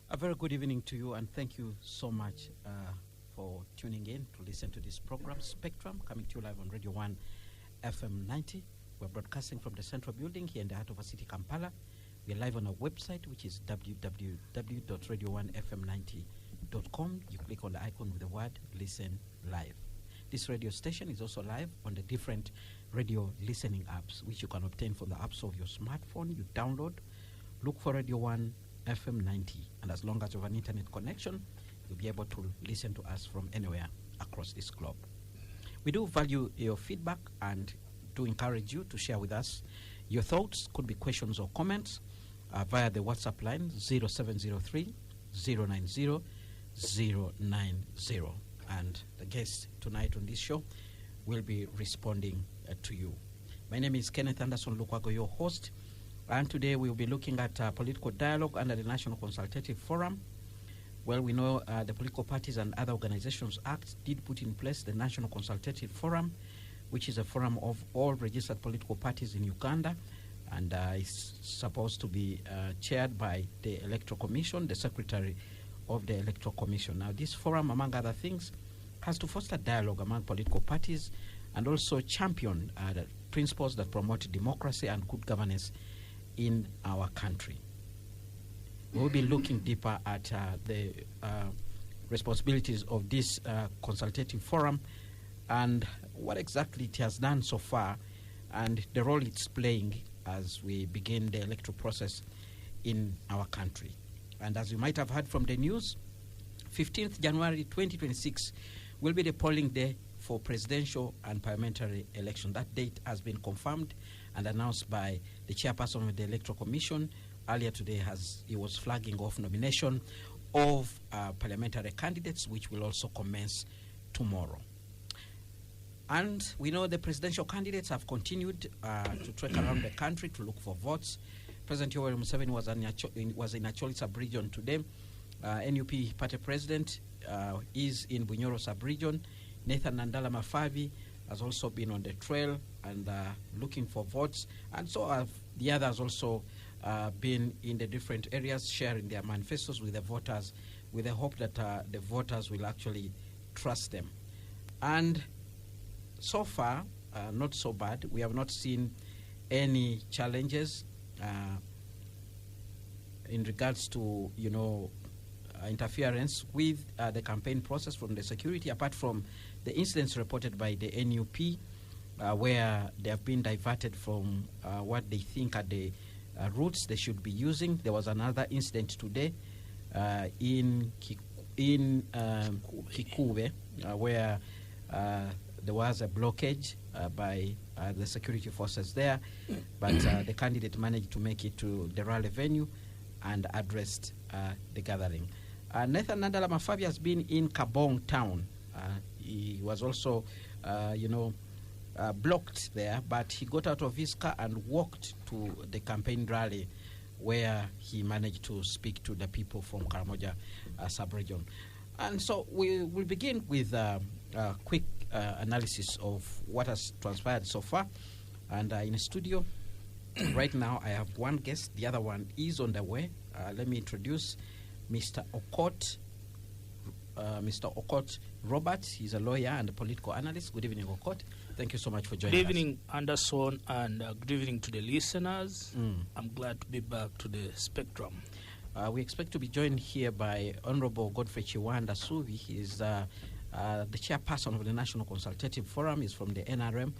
A very good evening to you, and thank you so much for tuning in to listen to this program, Spectrum, coming to you live on Radio 1 FM 90. We're broadcasting from the Central Building here in the heart of our city, Kampala. We're live on our website, which is www.radio1fm90.com. You click on the icon with the word Listen Live. This radio station is also live on the different radio listening apps, which you can obtain from the apps of your smartphone. You download, look for Radio 1 FM 90, and as long as you have an internet connection, you'll be able to listen to us from anywhere across this globe. We do value your feedback and do encourage you to share with us your thoughts. Could be questions or comments via the WhatsApp line 0703 090 090. And the guest tonight on this show will be responding to you. My name is Kenneth Anderson Lukwago, your host. And today we'll be looking at political dialogue under the National Consultative Forum. Well, we know the Political Parties and Other Organizations Act did put in place the National Consultative Forum, which is a forum of all registered political parties in Uganda, and is supposed to be chaired by the Electoral Commission, the Secretary of the Electoral Commission. Now, this forum, among other things, has to foster dialogue among political parties and also champion the principles that promote democracy and good governance in our country. We'll be looking deeper at the responsibilities of this consultative forum and what exactly it has done so far and the role it's playing as we begin the electoral process in our country. And as you might have heard from the news, 15th January 2026 will be the polling day for presidential and parliamentary election. That date has been confirmed and announced by the chairperson of the Electoral Commission. Earlier today, he was flagging off nomination of parliamentary candidates, which will also commence tomorrow. And we know the presidential candidates have continued to trek around the country to look for votes. President Yoweri Museveni was in Acholi sub-region today. NUP party president is in Bunyoro sub-region. Nathan Nandala Mafavi has also been on the trail and looking for votes. And so have the others also been in the different areas sharing their manifestos with the voters with the hope that the voters will actually trust them. And so far, not so bad. We have not seen any challenges in regards to, interference with the campaign process from the security, apart from the incidents reported by the NUP where they have been diverted from what they think are the routes they should be using. There was another incident today in Kikube where there was a blockage by the security forces there, but the candidate managed to make it to the rally venue and addressed the gathering. Nathan Nandala Mafavi has been in Kabong town. He was also, blocked there, but he got out of his car and walked to the campaign rally where he managed to speak to the people from Karamoja sub-region. And so we will begin with a quick analysis of what has transpired so far. And in the studio right now, I have one guest. The other one is on the way. Let me introduce Mr. Okot. Mr. Okot Robert. He's a lawyer and a political analyst. Good evening, Okot. Thank you so much for joining us. Good evening, Anderson, and good evening to the listeners. I'm glad to be back to the Spectrum. We expect to be joined here by Honorable Godfrey Chiwanda Suvi. He is the chairperson of the National Consultative Forum. He's from the NRM,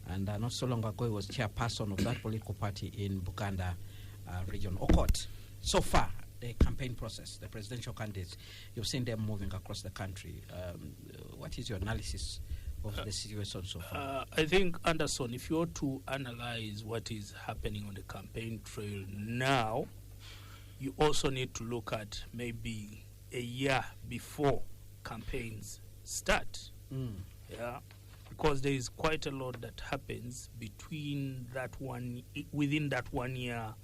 and not so long ago he was chairperson of that political party in Buganda region. Okot, so far, the campaign process, the presidential candidates, you've seen them moving across the country. What is your analysis of the situation so far? I think, Anderson, if you were to analyze what is happening on the campaign trail now, you also need to look at maybe a year before campaigns start. Yeah, because there is quite a lot that happens within that 1 year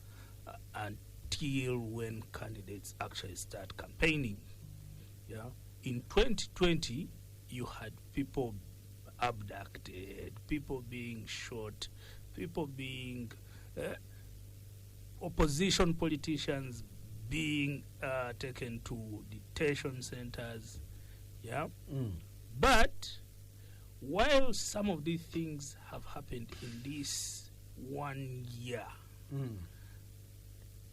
until when candidates actually start campaigning. Yeah, in 2020, you had people abducted, people being shot, people being opposition politicians being taken to detention centers. Yeah. But while some of these things have happened in this 1 year,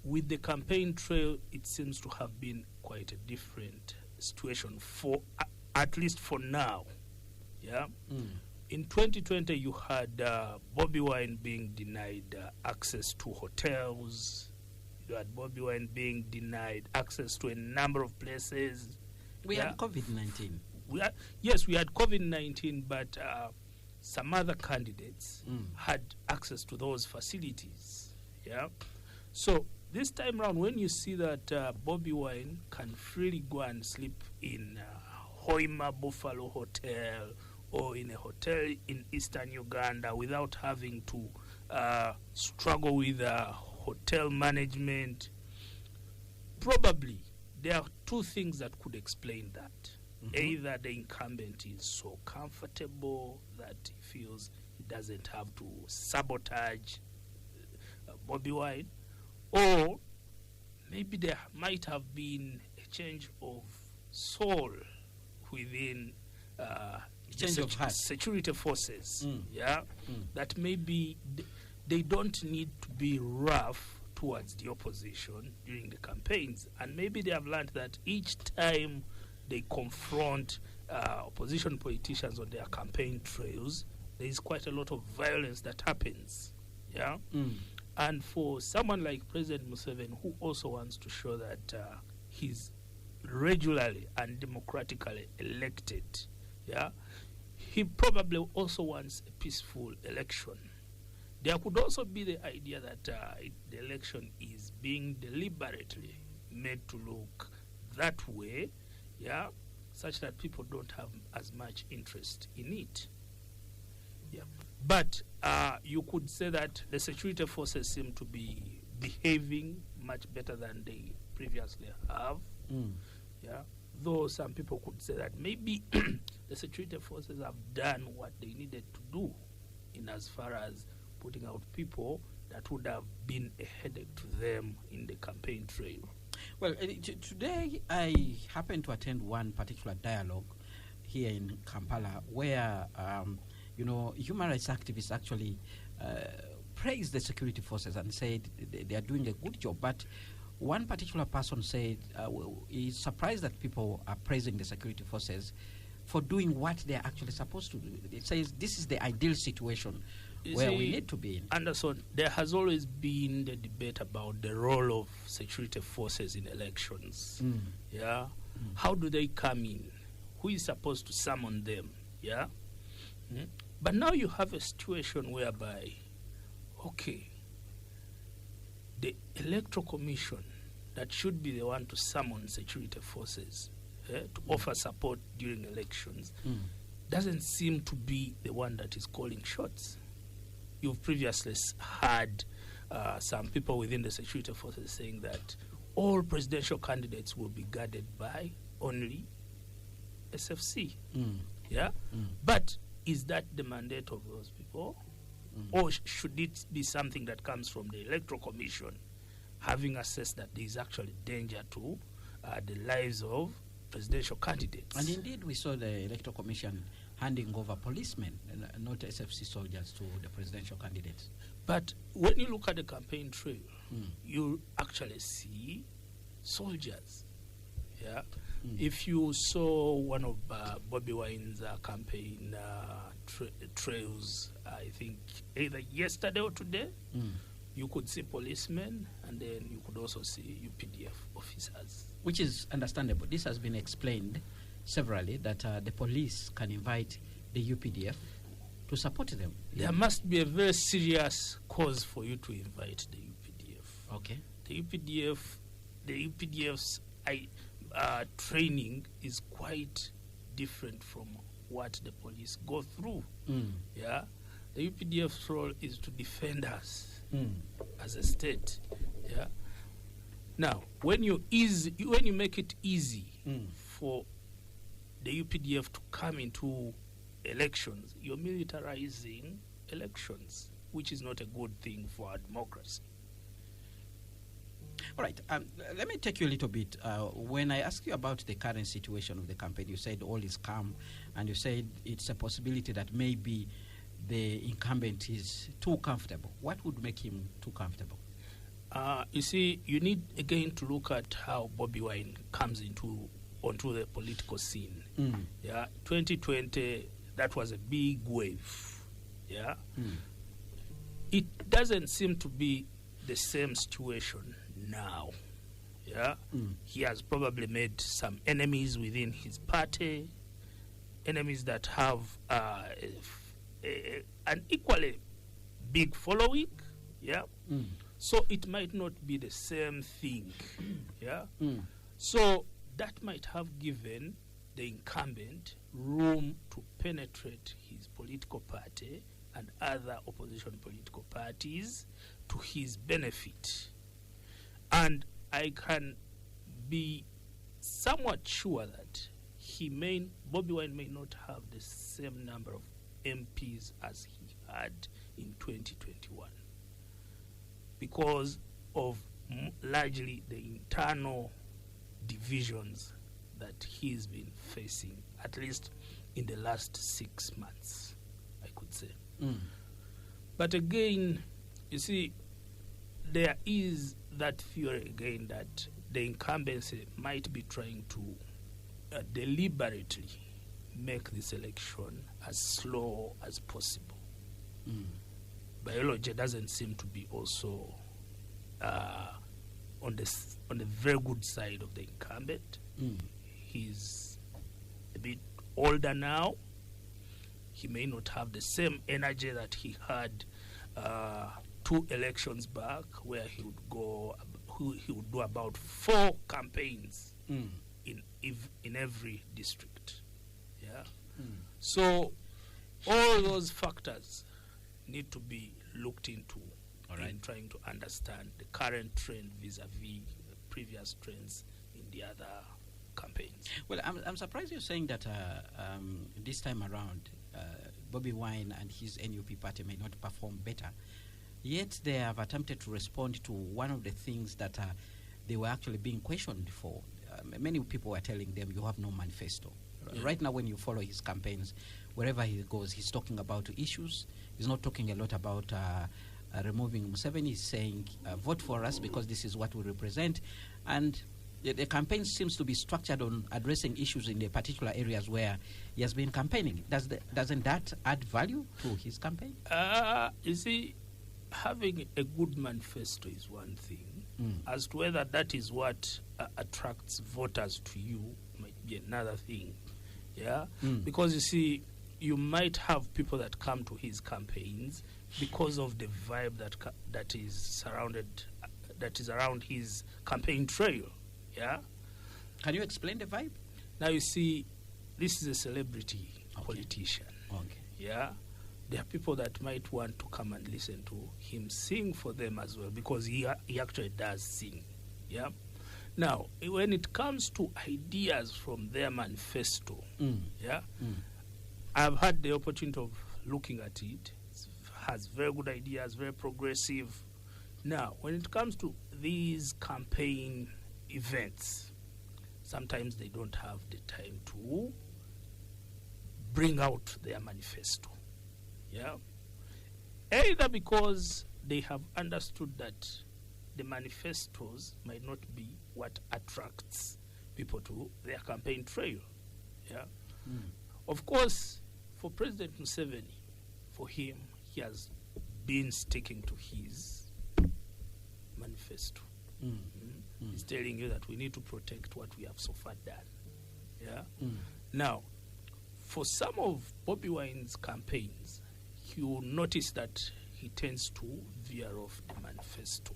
with the campaign trail, it seems to have been quite a different situation for at least for now. Yeah. In 2020, you had Bobby Wine being denied access to hotels. You had Bobby Wine being denied access to a number of places. We had COVID-19. Yes, we had COVID-19, but some other candidates had access to those facilities. Yeah. So this time around, when you see that Bobby Wine can freely go and sleep in Hoima Buffalo Hotel or in a hotel in eastern Uganda without having to struggle with hotel management, probably there are two things that could explain that. Either the incumbent is so comfortable that he feels he doesn't have to sabotage Bobby Wine, or maybe there might have been a change of soul within security forces. That maybe they don't need to be rough towards the opposition during the campaigns, and maybe they have learned that each time they confront opposition politicians on their campaign trails, there is quite a lot of violence that happens. Yeah. And for someone like President Museveni, who also wants to show that he's regularly and democratically elected, yeah, he probably also wants a peaceful election. There could also be the idea that the election is being deliberately made to look that way, yeah, such that people don't have as much interest in it. Yeah. But you could say that the security forces seem to be behaving much better than they previously have. Yeah. Though some people could say that maybe the security forces have done what they needed to do in as far as putting out people that would have been a headache to them in the campaign trail. Well, today I happened to attend one particular dialogue here in Kampala where, human rights activists actually praised the security forces and said they are doing a good job. But one particular person said he's surprised that people are praising the security forces for doing what they're actually supposed to do. It says this is the ideal situation where we need to be in. Anderson, there has always been the debate about the role of security forces in elections. Yeah. How do they come in? Who is supposed to summon them? Yeah. But now you have a situation whereby, okay, the Electoral Commission that should be the one to summon security forces to offer support during elections doesn't seem to be the one that is calling shots. You've previously had some people within the security forces saying that all presidential candidates will be guarded by only SFC. Yeah? But is that the mandate of those people? Or should it be something that comes from the Electoral Commission, having assessed that there is actually danger to the lives of presidential candidates? And indeed, we saw the Electoral Commission handing over policemen, not SFC soldiers, to the presidential candidates. But when you look at the campaign trail, you actually see soldiers. Yeah. If you saw one of Bobby Wine's campaign trails, I think either yesterday or today, you could see policemen, and then you could also see UPDF officers. Which is understandable. This has been explained severally, that the police can invite the UPDF to support them. There must be a very serious cause for you to invite the UPDF. Okay. The UPDF's training is quite different from what the police go through. Yeah, the UPDF's role is to defend us as a state. Yeah. Now, when you make it easy for the UPDF to come into elections, you're militarizing elections, which is not a good thing for our democracy. All right. Let me take you a little bit. When I asked you about the current situation of the campaign, you said all is calm, and you said it's a possibility that maybe the incumbent is too comfortable. What would make him too comfortable? You see, you need again to look at how Bobi Wine comes onto the political scene. Yeah, 2020, that was a big wave. Yeah, it doesn't seem to be the same situation now. Yeah, he has probably made some enemies within his party, enemies that have an equally big following. Yeah. So it might not be the same thing. Yeah. So that might have given the incumbent room to penetrate his political party and other opposition political parties to his benefit. And I can be somewhat sure that Bobi Wine may not have the same number of MPs as he had in 2021 because of largely the internal divisions that he's been facing, at least in the last 6 months, I could say. But again, you see, there is that theory again that the incumbency might be trying to deliberately make this election as slow as possible. Biology doesn't seem to be also on the very good side of the incumbent. He's a bit older now. He may not have the same energy that he had 2 elections back, where he would do about 4 campaigns in every district. Yeah. So all those factors need to be looked into in trying to understand the current trend vis-a-vis the previous trends in the other campaigns. Well, I'm surprised you're saying that this time around, Bobi Wine and his NUP party may not perform better. Yet they have attempted to respond to one of the things that they were actually being questioned for. Many people were telling them, you have no manifesto. Right now, when you follow his campaigns, wherever he goes, he's talking about issues. He's not talking a lot about removing Museveni. He's saying, vote for us because this is what we represent. And the campaign seems to be structured on addressing issues in the particular areas where he has been campaigning. Doesn't that add value to his campaign? You see, having a good manifesto is one thing. As to whether that is what attracts voters to you might be another thing. Yeah, because you see, you might have people that come to his campaigns because of the vibe that is around his campaign trail. Yeah. Can you explain the vibe? Now you see, this is a celebrity politician. Yeah. There are people that might want to come and listen to him sing for them as well, because he actually does sing. Yeah. Now, when it comes to ideas from their manifesto, I've had the opportunity of looking at it. It has very good ideas, very progressive. Now, when it comes to these campaign events, sometimes they don't have the time to bring out their manifesto. Yeah. Either because they have understood that the manifestos might not be what attracts people to their campaign trail. Yeah. Of course, for President Museveni, for him, he has been sticking to his manifesto. He's telling you that we need to protect what we have so far done. Yeah. Now, for some of Bobi Wine's campaigns, you will notice that he tends to veer off the manifesto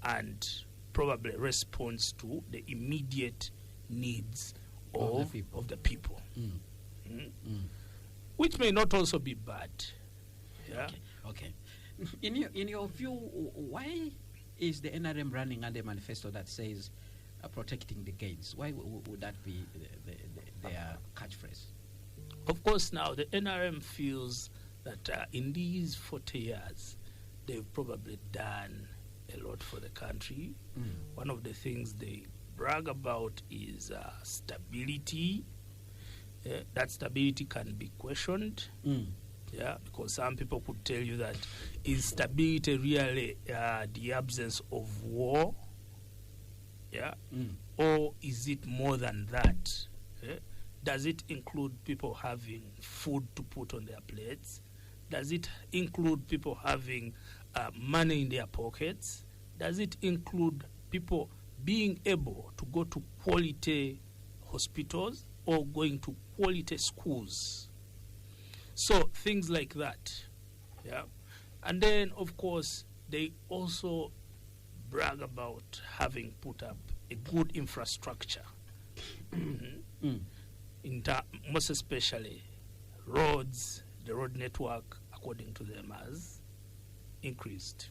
and probably responds to the immediate needs of the people. Which may not also be bad. Yeah. Okay. In your view, why is the NRM running under a manifesto that says protecting the gains? Why would that be their catchphrase? Of course, now the NRM feels that in these 40 years, they've probably done a lot for the country. One of the things they brag about is stability. That stability can be questioned. Because some people could tell you that is stability really the absence of war? Or is it more than that? Does it include people having food to put on their plates? Does it include people having money in their pockets? Does it include people being able to go to quality hospitals or going to quality schools? So things like that. And then, of course, they also brag about having put up a good infrastructure. Most especially roads, the road network, according to them, has increased.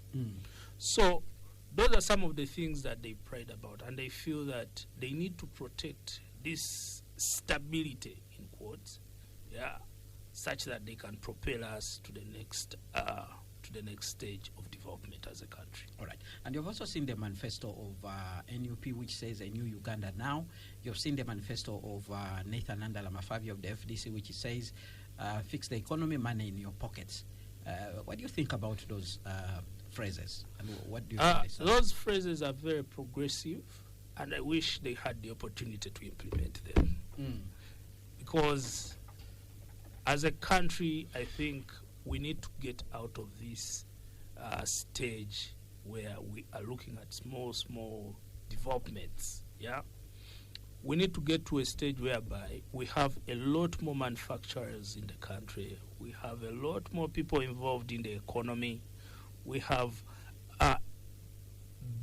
So those are some of the things that they pride about, and they feel that they need to protect this stability, in quotes, such that they can propel us to the next stage of development as a country. All right. And you've also seen the manifesto of NUP, which says a new Uganda now. You've seen the manifesto of Nathan Andala Mafabi of the FDC, which says fix the economy, money in your pockets. What do you think about those phrases? And what do you think? Those phrases are very progressive, and I wish they had the opportunity to implement them. Because as a country, I think we need to get out of this stage where we are looking at small developments. We need to get to a stage whereby we have a lot more manufacturers in the country. We have a lot more people involved in the economy. We have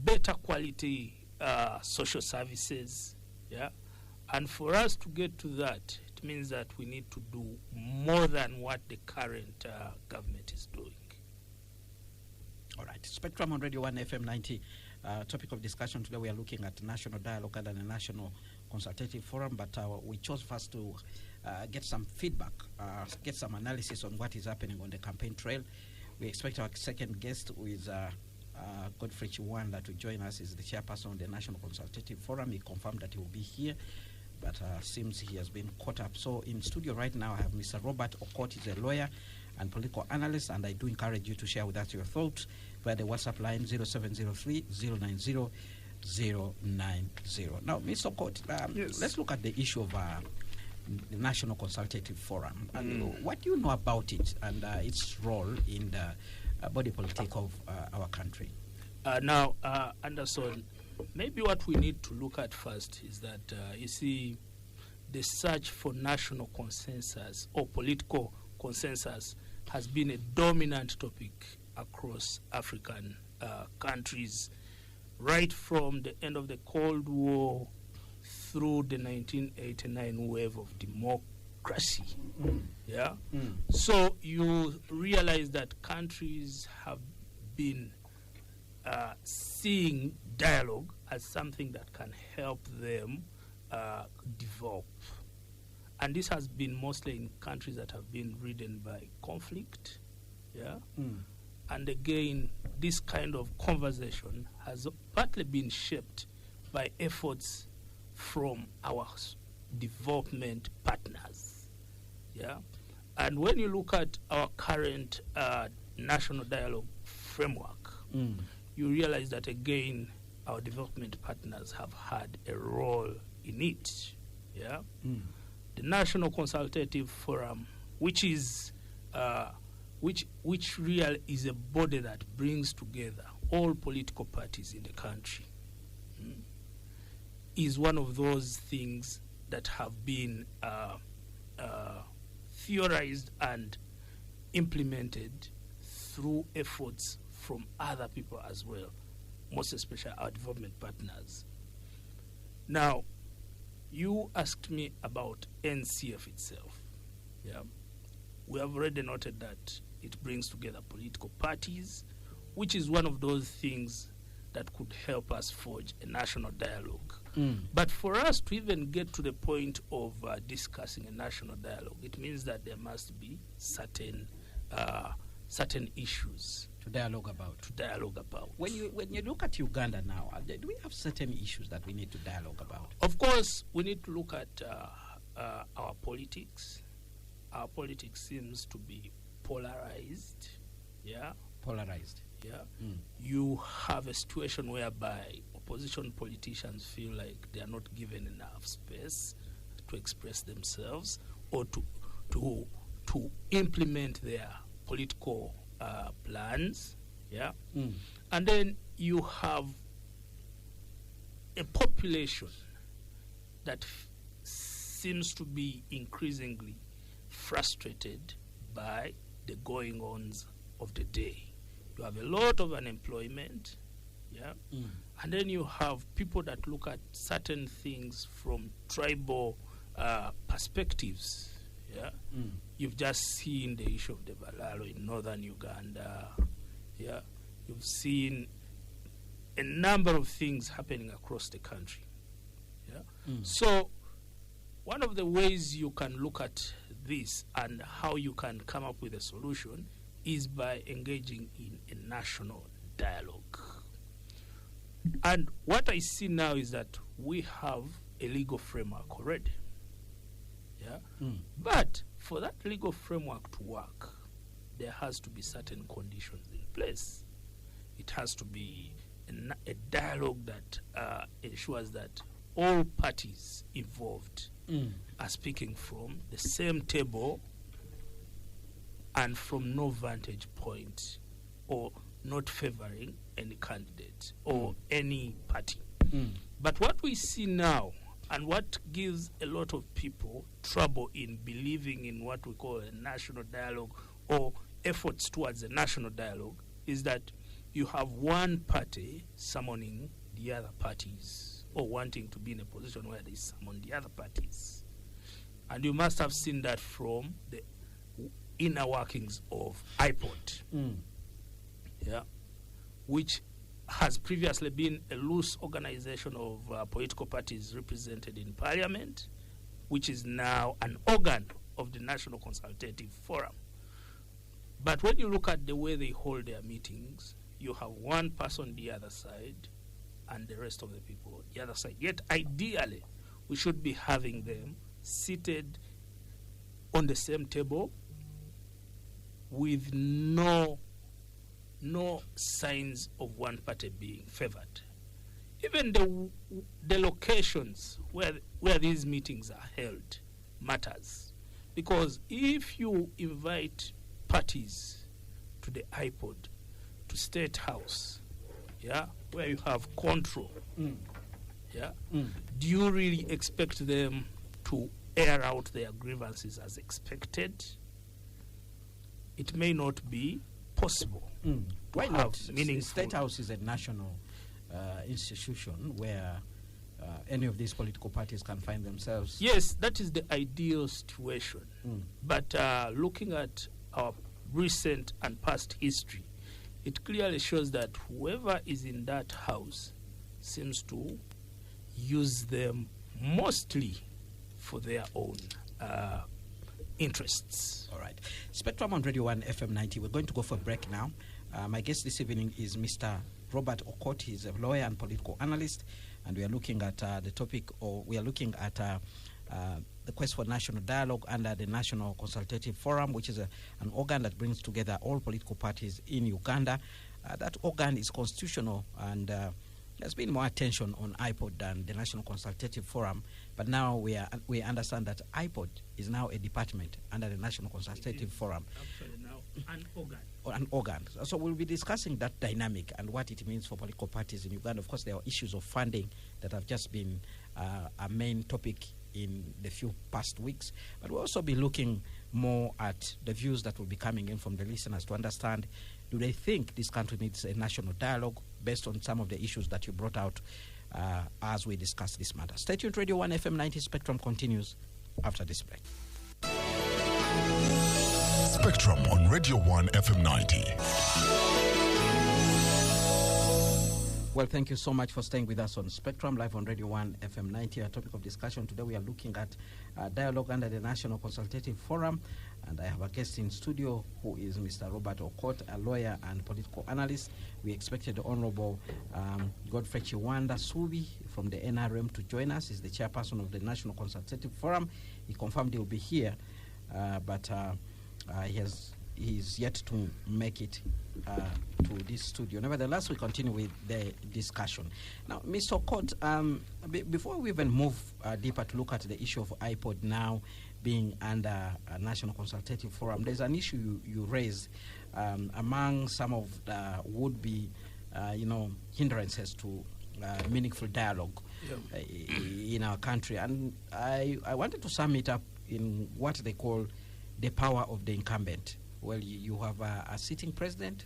better quality social services. And for us to get to that, it means that we need to do more than what the current government is doing. All right. Spectrum on Radio 1 FM 90. Topic of discussion today, we are looking at National Dialogue and the National Consultative Forum, but we chose first to get some feedback, get some analysis on what is happening on the campaign trail. We expect our second guest, who is Godfrey Chiwanda, to join us. Is the chairperson of the National Consultative Forum. He confirmed that he will be here, but seems he has been caught up. So in studio right now, I have Mr. Robert Okot. He's a lawyer and political analyst, and I do encourage you to share with us your thoughts via the WhatsApp line 0703-090-090. Now, Mr. Okot, yes. Let's look at the issue of the National Consultative Forum. What do you know about it and its role in the body politic of our country? Now, Anderson, maybe what we need to look at first is that, you see, the search for national consensus or political consensus has been a dominant topic across African countries, right from the end of the Cold War through the 1989 wave of democracy. So you realize that countries have been seeing dialogue as something that can help them develop. And this has been mostly in countries that have been ridden by conflict. And again, this kind of conversation has partly been shaped by efforts from our development partners. And when you look at our current national dialogue framework, you realize that, again, our development partners have had a role in it. The National Consultative Forum, which is which really is a body that brings together all political parties in the country, is one of those things that have been theorized and implemented through efforts from other people as well, most especially our development partners. Now, you asked me about NCF itself. We have already noted that it brings together political parties, which is one of those things that could help us forge a national dialogue. But for us to even get to the point of discussing a national dialogue, it means that there must be certain issues to dialogue about. When you look at Uganda now, do we have certain issues that we need to dialogue about? Of course, we need to look at our politics. Our politics seems to be polarized. Yeah. Polarized. Yeah. You have a situation whereby opposition politicians feel like they are not given enough space to express themselves or to implement their political plans. Yeah. And then you have a population that seems to be increasingly frustrated by the going-ons of the day. You have a lot of unemployment, yeah, and then you have people that look at certain things from tribal perspectives, yeah. You've just seen the issue of the Balalo in northern Uganda, yeah. You've seen a number of things happening across the country, yeah. So one of the ways you can look at this and how you can come up with a solution is by engaging in a national dialogue. And what I see now is that we have a legal framework already. Yeah? But for that legal framework to work, there has to be certain conditions in place. It has to be a dialogue that ensures that all parties involved are speaking from the same table and from no vantage point, or not favoring any candidate or any party. But what we see now, and what gives a lot of people trouble in believing in what we call a national dialogue or efforts towards a national dialogue, is that you have one party summoning the other parties, or wanting to be in a position where they summon the other parties. And you must have seen that from the inner workings of IPOD, yeah, which has previously been a loose organization of political parties represented in parliament, which is now an organ of the National Consultative Forum. But when you look at the way they hold their meetings, you have one person on the other side and the rest of the people on the other side. Yet ideally, we should be having them seated on the same table with no signs of one party being favored. Even the locations where these meetings are held matters, because if you invite parties to the iPod, to State House, yeah, where you have control, yeah, do you really expect them to air out their grievances as expected? It may not be possible. Why not? State House is a national institution where any of these political parties can find themselves. Yes, that is the ideal situation. But looking at our recent and past history, it clearly shows that whoever is in that house seems to use them mostly for their own interests. All right. Spectrum on Radio 1 FM 90. We're going to go for a break now. My guest this evening is Mr. Robert Okot. He's a lawyer and political analyst, and we are looking at the topic, or we are looking at the quest for national dialogue under the National Consultative Forum, which is an organ that brings together all political parties in Uganda. That organ is constitutional, and there's been more attention on IPOD than the National Consultative Forum, but now we understand that IPOD is now a department under the National Consultative Forum. Actually now an organ. An organ. So we'll be discussing that dynamic and what it means for political parties in Uganda. Of course, there are issues of funding that have just been a main topic in the few past weeks, but we'll also be looking more at the views that will be coming in from the listeners to understand, do they think this country needs a national dialogue based on some of the issues that you brought out as we discuss this matter. Stay tuned. Radio 1 FM 90 Spectrum continues after this break. Spectrum on Radio 1 FM 90. Well, thank you so much for staying with us on Spectrum, live on Radio 1 FM 90. Our topic of discussion today, we are looking at dialogue under the National Consultative Forum. And I have a guest in studio who is Mr. Robert Okot, a lawyer and political analyst. We expected the Honorable Godfrey Chiwanda Subi from the NRM to join us. He's the chairperson of the National Consultative Forum. He confirmed he'll be here, but he's yet to make it to this studio. Nevertheless, we continue with the discussion. Now, Mr. Okot, before we even move deeper to look at the issue of iPod now being under a National Consultative Forum, there's an issue you raised among some of the would-be, hindrances to meaningful dialogue in our country. And I wanted to sum it up in what they call the power of the incumbent. Well, you have a sitting president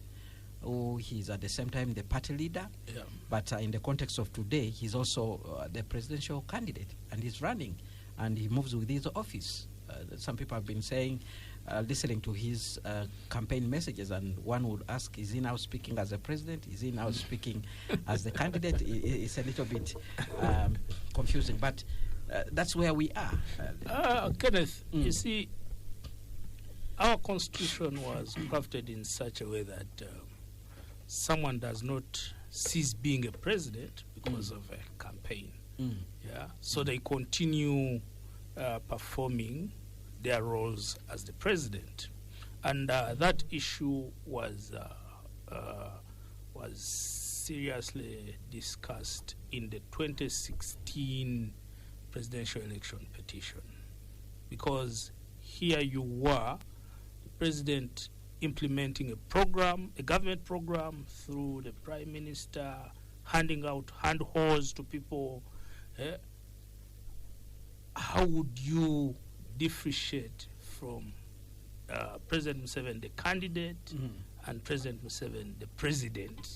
who he's at the same time the party leader, but in the context of today, he's also the presidential candidate, and he's running, and he moves with his office. Some people have been saying, listening to his campaign messages, and one would ask, is he now speaking as a president? Is he now speaking as the candidate? It's a little bit confusing, but that's where we are. Kenneth, you see, our constitution was crafted in such a way that someone does not cease being a president because of a campaign. So they continue performing their roles as the president, and that issue was seriously discussed in the 2016 presidential election petition, because here you were, the president implementing a government program through the prime minister, handing out handholds to people. How would you differentiate from President Museveni, the candidate, and President Museveni, the president?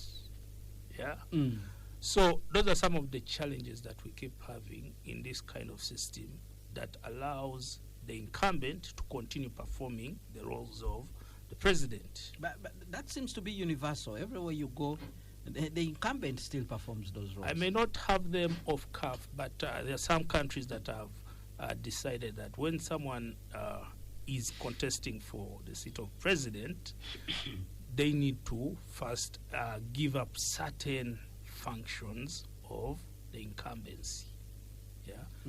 So those are some of the challenges that we keep having in this kind of system that allows the incumbent to continue performing the roles of the president. But that seems to be universal. Everywhere you go, the incumbent still performs those roles. I may not have them off cuff, but there are some countries that have decided that when someone is contesting for the seat of president, they need to first give up certain functions of the incumbency,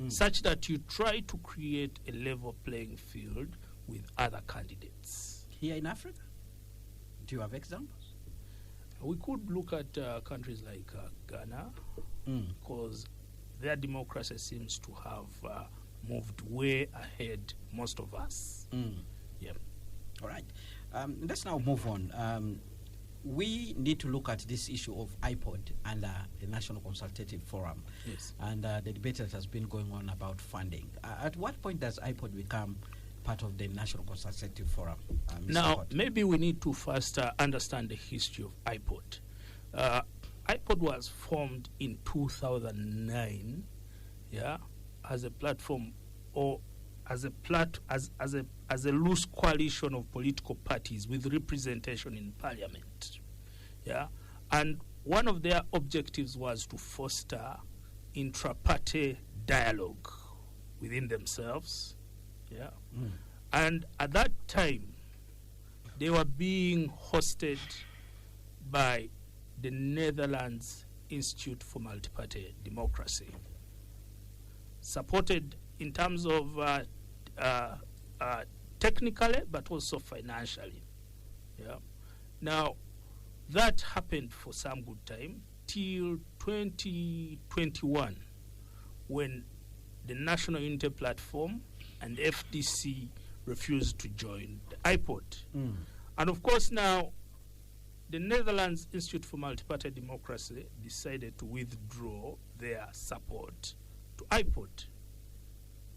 such that you try to create a level playing field with other candidates. Here in Africa, do you have examples? We could look at countries like Ghana, because their democracy seems to have moved way ahead most of us. All right. Let's now move on. We need to look at this issue of iPod and the National Consultative Forum. And the debate that has been going on about funding. At what point does iPod become part of the National Consultative Forum? Now, Scott? maybe we need to first understand the history of iPod. iPod was formed in 2009, as a platform, or as a loose coalition of political parties with representation in parliament. And one of their objectives was to foster intra-party dialogue within themselves. And at that time, they were being hosted by the Netherlands Institute for Multi-Party Democracy, supported in terms of technically, but also financially. Now, that happened for some good time till 2021, when the National Unity Platform and FDC refused to join the iPod. And of course now, the Netherlands Institute for Multi-Party Democracy decided to withdraw their support to iPod,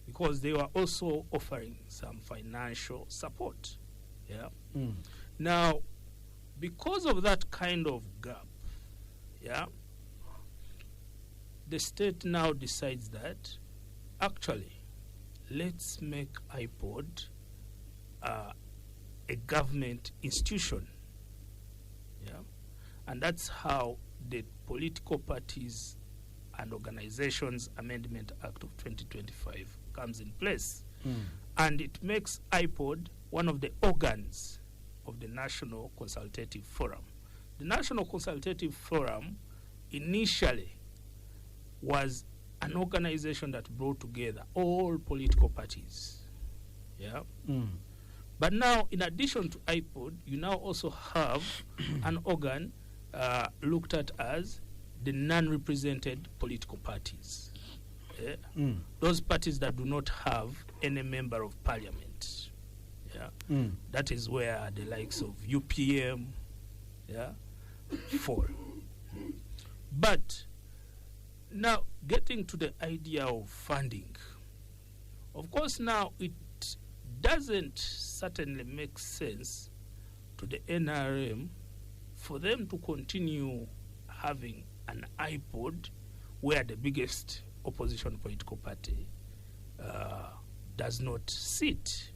because they were also offering some financial support. Now, because of that kind of gap, the state now decides that actually, let's make iPod a government institution. And that's how the Political Parties and Organizations Amendment Act of 2025 comes in place. And it makes IPOD one of the organs of the National Consultative Forum. The National Consultative Forum initially was an organization that brought together all political parties. Yeah. But now, in addition to IPOD, you now also have an organ looked at as the non-represented political parties. Yeah? Those parties that do not have any member of parliament. Yeah? That is where the likes of UPM fall. But now, getting to the idea of funding, of course, now it doesn't certainly make sense to the NRM for them to continue having an iPod where the biggest opposition political party does not sit.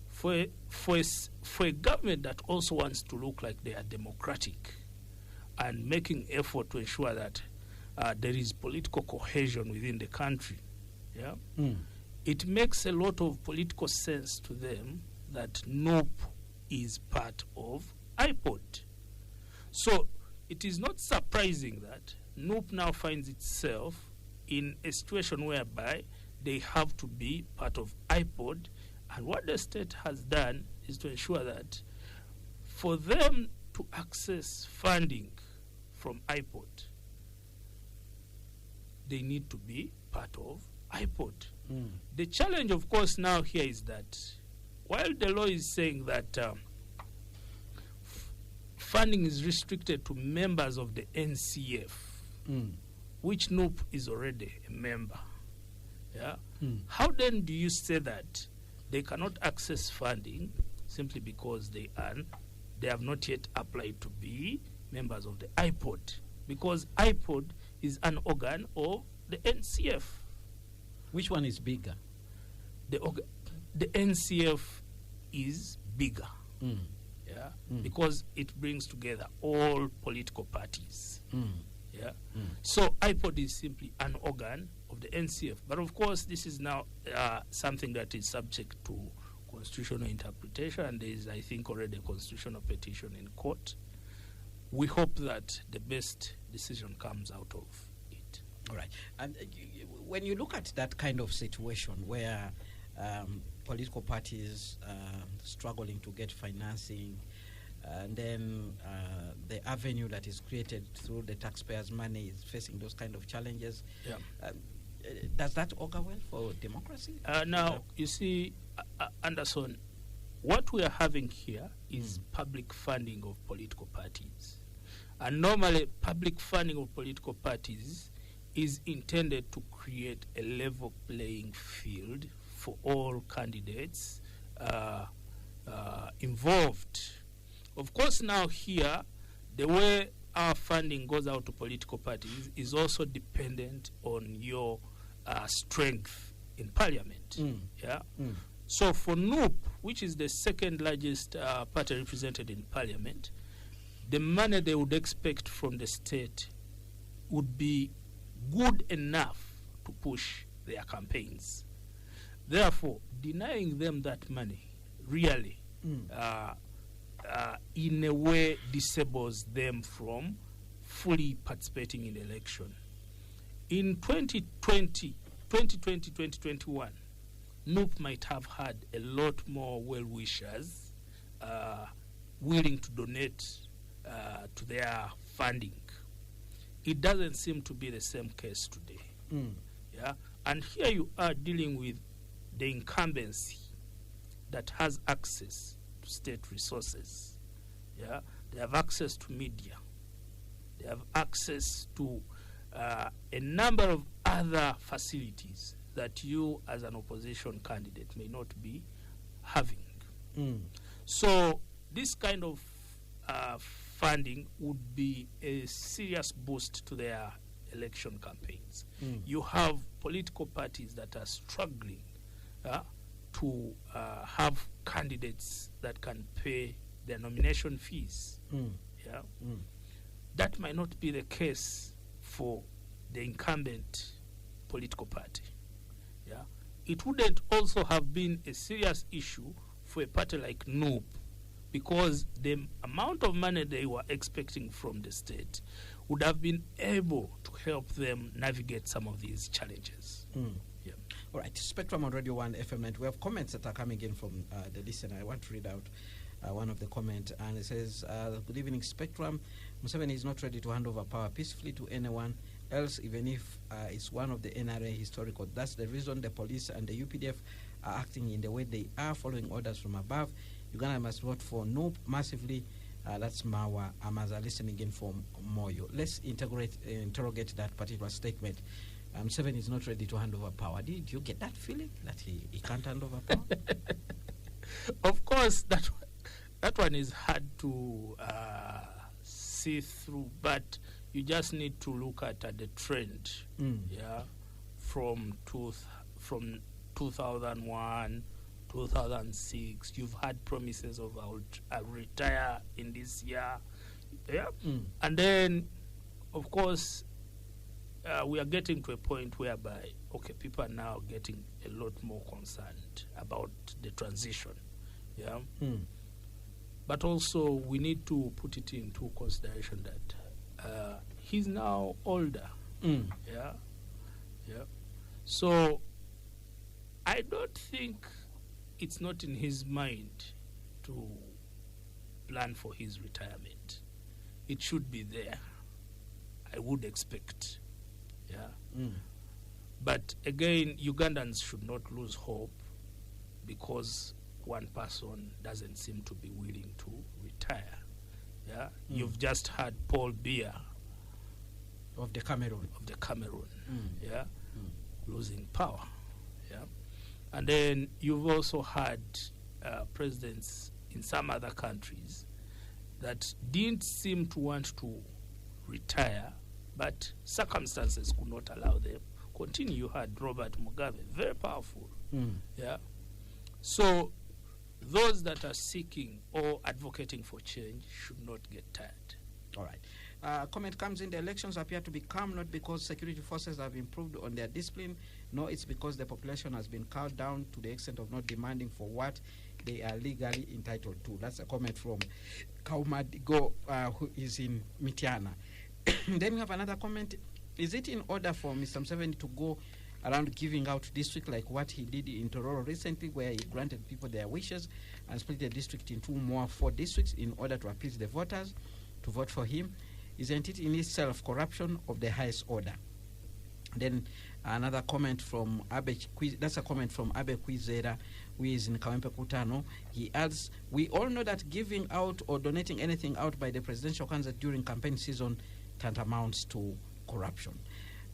For a government that also wants to look like they are democratic and making effort to ensure that there is political cohesion within the country, it makes a lot of political sense to them that NOP is part of IPOD. So it is not surprising that NOP now finds itself in a situation whereby they have to be part of IPOD, and what the state has done is to ensure that for them to access funding from IPOD, they need to be part of IPOD. The challenge, of course, now here is that while the law is saying that funding is restricted to members of the NCF, which NOP is already a member, how then do you say that they cannot access funding simply because they have not yet applied to be members of the IPOD? Because IPOD is an organ of the NCF. Which one is bigger? The NCF is bigger, because it brings together all political parties. So IPOD is simply an organ of the NCF. But of course, this is now something that is subject to constitutional interpretation, and there is, I think, already a constitutional petition in court. We hope that the best decision comes out of it. All right. And when you look at that kind of situation where political parties struggling to get financing, and then the avenue that is created through the taxpayers' money is facing those kind of challenges, does that augur well for democracy? Now, you see, Anderson, what we are having here is public funding of political parties. And normally, public funding of political parties is intended to create a level playing field for all candidates involved. Of course, now here, the way our funding goes out to political parties is also dependent on your strength in parliament. So for NUP, which is the second largest party represented in parliament, the money they would expect from the state would be good enough to push their campaigns. Therefore, denying them that money really, in a way, disables them from fully participating in the election. In 2020-2021, NUP might have had a lot more well-wishers willing to donate to their funding. It doesn't seem to be the same case today. And here you are dealing with the incumbency that has access to state resources. They have access to media. They have access to a number of other facilities that you as an opposition candidate may not be having. So this kind of funding would be a serious boost to their election campaigns. You have political parties that are struggling to have candidates that can pay their nomination fees. that might not be the case for the incumbent political party. Yeah, it wouldn't also have been a serious issue for a party like NUP, because the amount of money they were expecting from the state would have been able to help them navigate some of these challenges. Yeah. All right, Spectrum on Radio 1 FM, and we have comments that are coming in from the listener. I want to read out one of the comments, and it says, good evening, Spectrum. Museveni is not ready to hand over power peacefully to anyone else, even if it's one of the NRA historical. That's the reason the police and the UPDF are acting in the way they are, following orders from above. Uganda must vote for no massively. That's Mawa Amaza listening in from Moyo. Let's interrogate that particular statement. Museveni is not ready to hand over power. Did you get that feeling that he can't hand over power? Of course, that one is hard to see through, but you just need to look at the trend. Yeah, from 2001, 2006, you've had promises of I'll retire in this year. Yeah, and then, of course, we are getting to a point whereby, okay, people are now getting a lot more concerned about the transition. Yeah. But also, we need to put it into consideration that he's now older. Yeah. Yeah. So, I don't think it's not in his mind to plan for his retirement. It should be there, I would expect. Yeah. But again, Ugandans should not lose hope because one person doesn't seem to be willing to retire. Yeah. You've just had Paul Biya of the Cameroon. Yeah. Losing power. Yeah. And then you've also had presidents in some other countries that didn't seem to want to retire, but circumstances could not allow them continue. You had Robert Mugabe, very powerful. Yeah. So those that are seeking or advocating for change should not get tired. All right. Comment comes in, the elections appear to be calm, not because security forces have improved on their discipline, nor it's because the population has been cowed down to the extent of not demanding for what they are legally entitled to. That's a comment from Kaumadigo, who is in Mitiana. Then we have another comment. Is it in order for Mr. Museveni to go around giving out district like what he did in Tororo recently, where he granted people their wishes and split the district into 4 districts in order to appease the voters to vote for him? Isn't it in itself corruption of the highest order? Then another comment from Abe, that's a comment from Abe Kwizera, who is in Kawempe Kutano. He adds, we all know that giving out or donating anything out by the presidential candidate during campaign season tantamounts to corruption.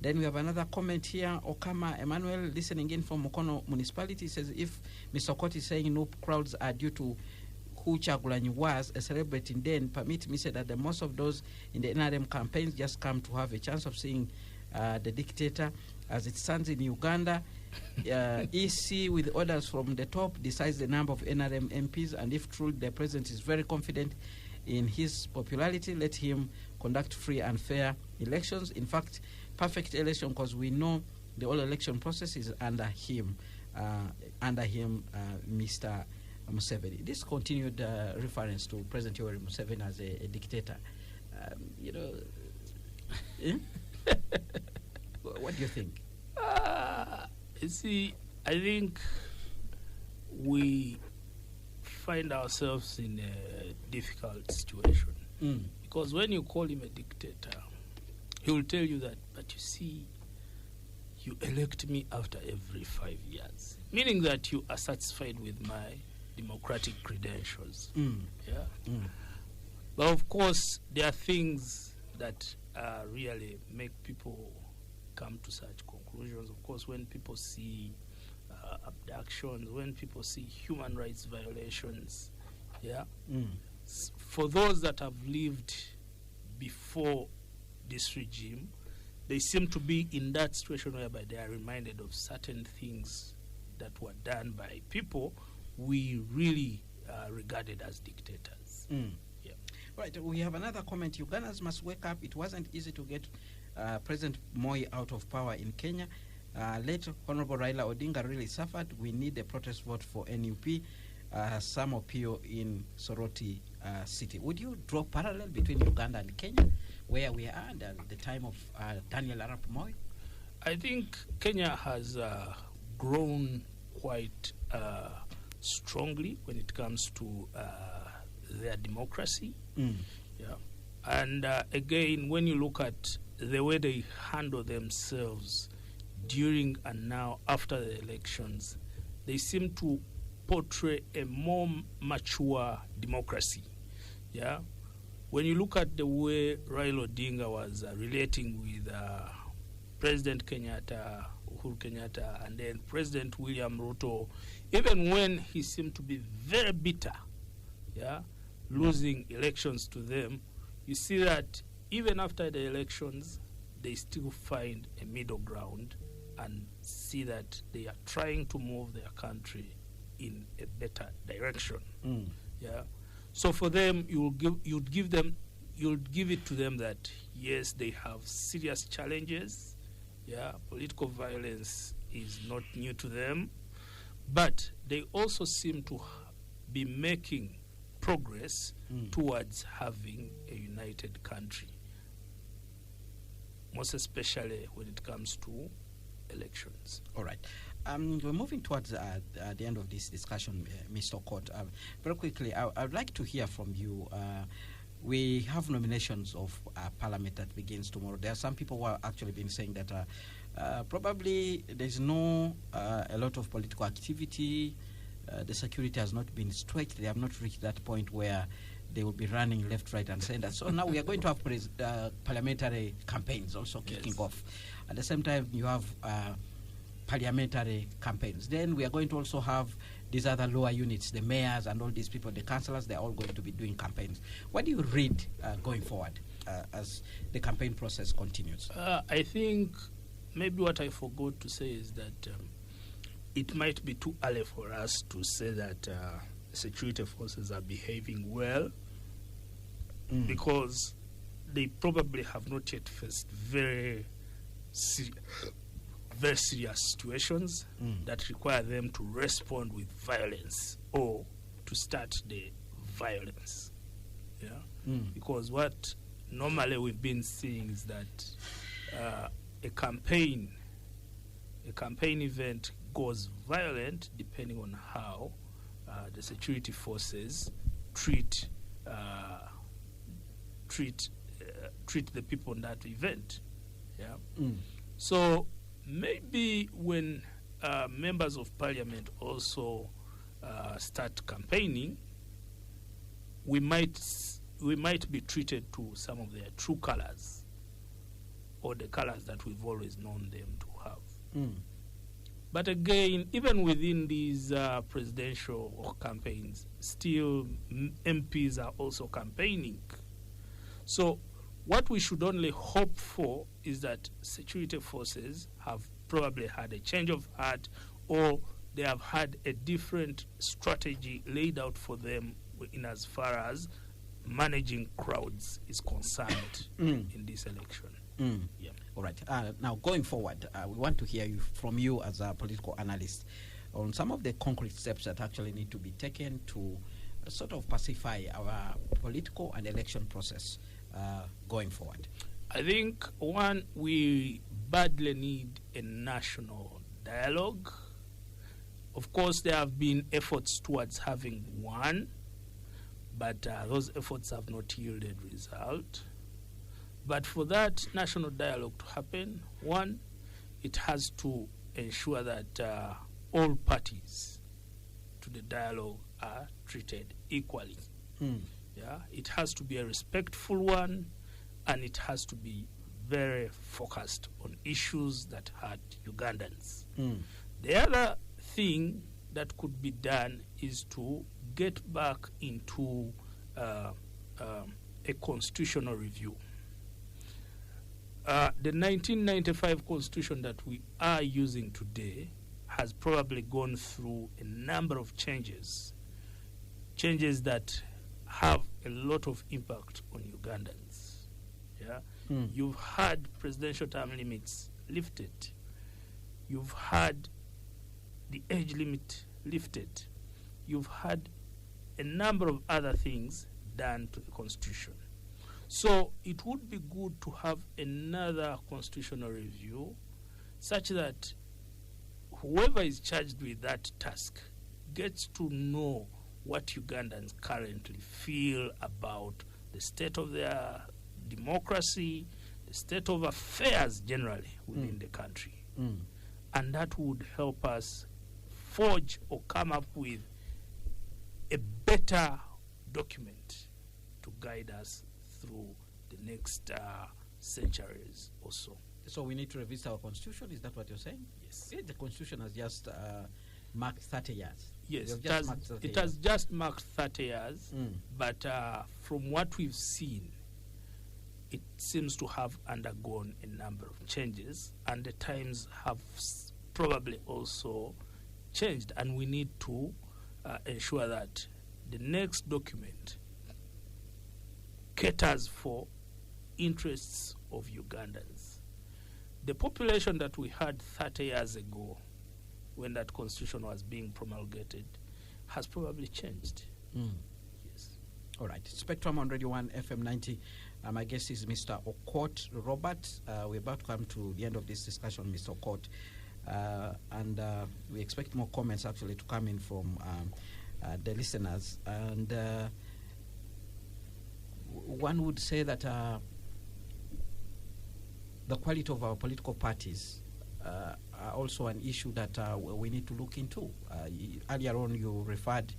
Then we have another comment here. Okama Emmanuel, listening in from Mukono Municipality, says if Mr. Okot is saying no crowds are due to who Chagulanyi was a celebrity, then permit me say that the most of those in the NRM campaigns just come to have a chance of seeing the dictator. As it stands in Uganda, EC with orders from the top decides the number of NRM MPs, and if truly the president is very confident in his popularity, let him conduct free and fair elections. In fact, perfect election, because we know the whole election process is under him, Mr. Museveni. This continued reference to President Yoweri Museveni as a dictator. What do you think? You see, I think we find ourselves in a difficult situation. Because when you call him a dictator, he will tell you that, but you see, you elect me after every 5 years. Meaning that you are satisfied with my democratic credentials. Yeah. But of course, there are things that really make people come to such conclusions. Of course, when people see abductions, when people see human rights violations, yeah. For those that have lived before this regime, they seem to be in that situation whereby they are reminded of certain things that were done by people we really regarded as dictators. Yeah. Right, we have another comment. Ugandans must wake up. It wasn't easy to get President Moi out of power in Kenya. Late Honorable Raila Odinga really suffered. We need a protest vote for NUP. Sam Opio in Soroti City. Would you draw parallel between Uganda and Kenya, where we are at the time of Daniel Arap Moi? I think Kenya has grown quite strongly when it comes to their democracy. Yeah. And again, when you look at the way they handle themselves during and now after the elections, they seem to portray a more mature democracy. Yeah. When you look at the way Raila Odinga was relating with President Kenyatta, Uhuru Kenyatta, and then President William Ruto, even when he seemed to be very bitter, yeah, losing elections to them, you see that even after the elections, they still find a middle ground and see that they are trying to move their country in a better direction. Yeah. So for them, you'd give it to them that yes, they have serious challenges. Yeah, political violence is not new to them, but they also seem to be making progress towards having a united country, most especially when it comes to elections. All right. We're moving towards the end of this discussion, Mr. Okot. Very quickly, I would like to hear from you. We have nominations of Parliament that begins tomorrow. There are some people who have actually been saying that probably there's no a lot of political activity. The security has not been stretched. They have not reached that point where they will be running left, right, and center. So now we are going to have parliamentary campaigns also kicking off. At the same time, you have parliamentary campaigns. Then we are going to also have these other lower units, the mayors and all these people, the councillors, they're all going to be doing campaigns. What do you read going forward as the campaign process continues? I think maybe what I forgot to say is that it might be too early for us to say that security forces are behaving well because they probably have not yet faced very serious situations that require them to respond with violence or to start the violence. Yeah, because what normally we've been seeing is that a campaign event goes violent depending on how the security forces treat the people in that event. Yeah. So maybe when members of parliament also start campaigning, we might be treated to some of their true colors, or the colors that we've always known them to have. But again, even within these presidential campaigns, still MPs are also campaigning. So what we should only hope for is that security forces have probably had a change of heart, or they have had a different strategy laid out for them in as far as managing crowds is concerned in this election. Yeah. All right. Now, going forward, we want to hear from you as a political analyst on some of the concrete steps that actually need to be taken to sort of pacify our political and election process going forward. I think, one, we badly need a national dialogue. Of course, there have been efforts towards having one, but those efforts have not yielded result. But for that national dialogue to happen, one, it has to ensure that all parties to the dialogue are treated equally. Yeah, it has to be a respectful one, and it has to be very focused on issues that hurt Ugandans. The other thing that could be done is to get back into a constitutional review. The 1995 constitution that we are using today has probably gone through a number of changes that have a lot of impact on Ugandans. Yeah, Mm. you've had presidential term limits lifted. You've had the age limit lifted. You've had a number of other things done to the constitution. So it would be good to have another constitutional review such that whoever is charged with that task gets to know what Ugandans currently feel about the state of their democracy, the state of affairs generally within the country. Mm. And that would help us forge or come up with a better document to guide us through the next centuries or so. So we need to revisit our constitution. Is that what you're saying? Yes. The constitution has just marked 30 years. Yes, We have just marked 30 it years. has just marked 30 years, Mm. but from what we've seen, it seems to have undergone a number of changes, and the times have probably also changed, and we need to ensure that the next document caters for interests of Ugandans. The population that we had 30 years ago, when that constitution was being promulgated, has probably changed. Mm. Yes. All right. Spectrum on Radio 1 FM 90. My guest is Mr. Okot Robert. We're about to come to the end of this discussion, Mr. Okot. And we expect more comments actually to come in from the listeners. And one would say that the quality of our political parties are also an issue that we need to look into. Earlier on, you referred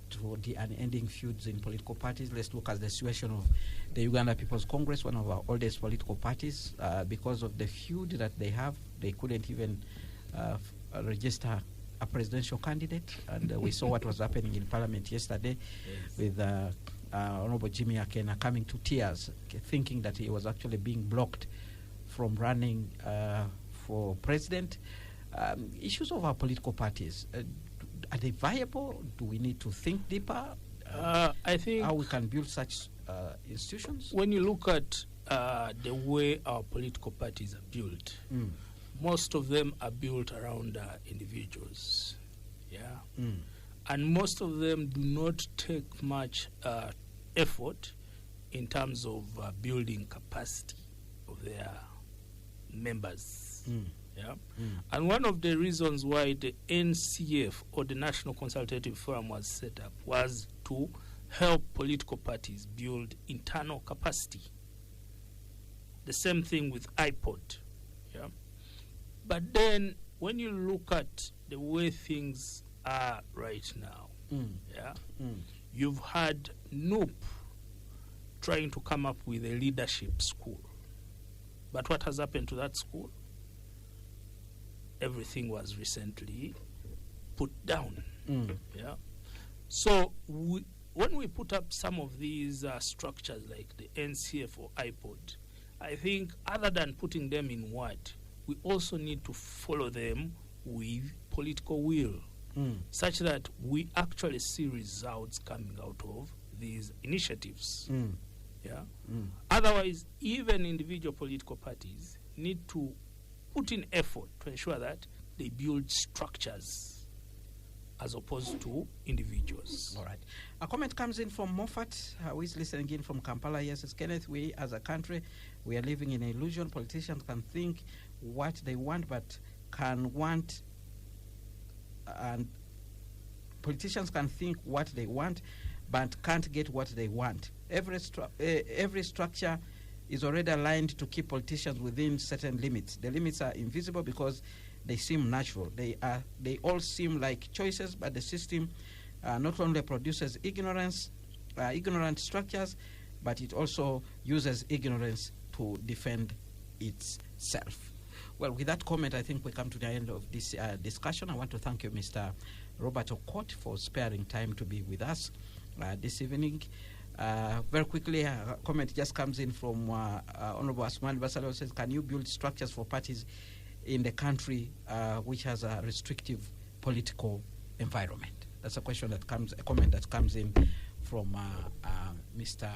to the unending feuds in political parties. Let's look at the situation of the Uganda People's Congress, one of our oldest political parties. Because of the feud that they have, they couldn't even register a presidential candidate. And we saw what was happening in Parliament yesterday with Honorable Jimmy Akena coming to tears, thinking that he was actually being blocked from running for president. Issues of our political parties, are they viable? Do we need to think deeper? I think how we can build such institutions? when you look at the way our political parties are built, most of them are built around individuals. Yeah. And most of them do not take much effort in terms of building capacity of their members. Yeah. And one of the reasons why the NCF, or the National Consultative Forum, was set up was to help political parties build internal capacity. The same thing with iPod. Yeah. But then when you look at the way things are right now, yeah, you've had NUP trying to come up with a leadership school. But what has happened to that school? Everything was recently put down. Yeah. So when we put up some of these structures like the NCF or iPod, I think other than putting them in word, we also need to follow them with political will, such that we actually see results coming out of these initiatives. Yeah. Otherwise, even individual political parties need to put in effort to ensure that they build structures as opposed to individuals. All right. A comment comes in from Moffat, who is listening in from Kampala. Yes, it's Kenneth. We, as a country, we are living in an illusion. Politicians can think what they want, but politicians can think what they want, but can't get what they want. Every structure is already aligned to keep politicians within certain limits. The limits are invisible because they seem natural. They all seem like choices, but the system not only produces ignorant structures, but it also uses ignorance to defend itself. Well, with that comment, I think we come to the end of this discussion. I want to thank you, Mr. Robert Okot, for sparing time to be with us this evening. Very quickly, a comment just comes in from Honorable Asman Basalo, says, can you build structures for parties in the country which has a restrictive political environment? That's a comment that comes in from Mr.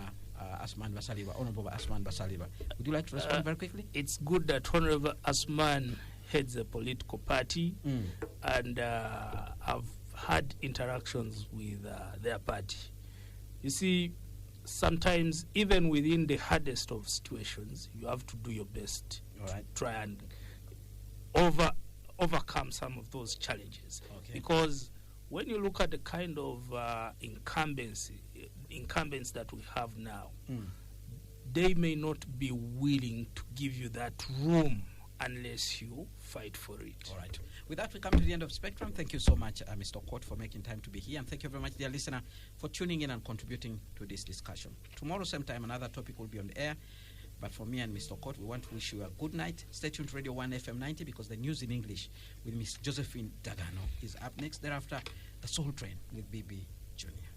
Asman Basaliba, Honorable Asman Basaliba. Would you like to respond very quickly? It's good that Honorable Asman heads a political party, and I've had interactions with their party. You see, sometimes even within the hardest of situations, you have to do your best to try and overcome some of those challenges. Because when you look at the kind of incumbents that we have now, they may not be willing to give you that room unless you fight for it. All right. With that, we come to the end of Spectrum. Thank you so much, Mr. Court, for making time to be here. And thank you very much, dear listener, for tuning in and contributing to this discussion. Tomorrow, same time, another topic will be on the air. But for me and Mr. Court, we want to wish you a good night. Stay tuned to Radio 1 FM 90 because the news in English with Miss Josephine Dagano is up next. Thereafter, the Soul Train with BB Jr.